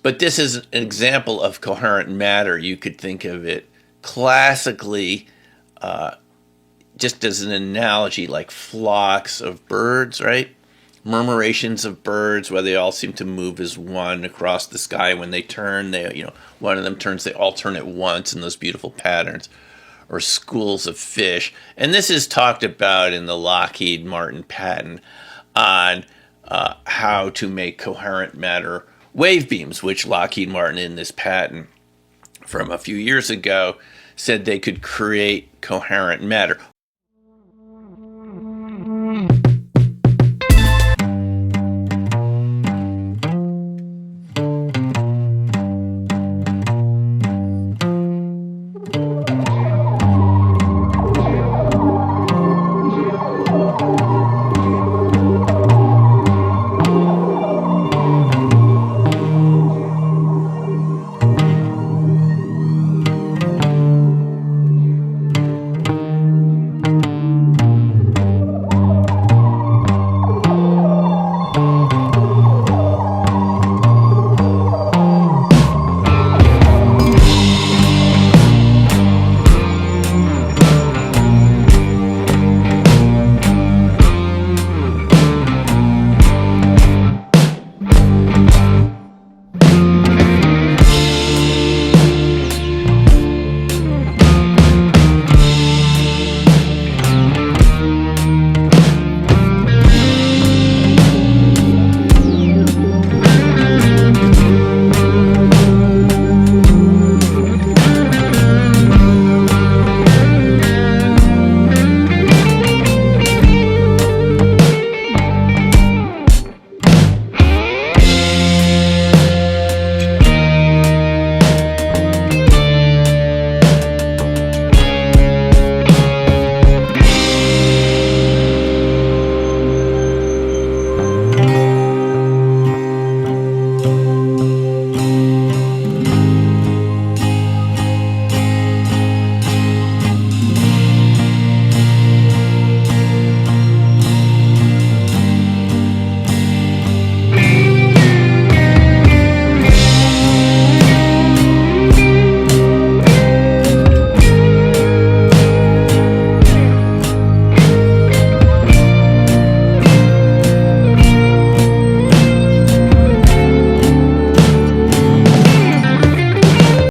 But this is an example of coherent matter. You could think of it classically just as an analogy, like flocks of birds, right? Murmurations of birds where they all seem to move as one across the sky. When they turn, one of them turns, they all turn at once in those beautiful patterns. Or schools of fish. And this is talked about in the Lockheed Martin patent on how to make coherent matter wave beams, which Lockheed Martin in this patent from a few years ago said they could create coherent matter.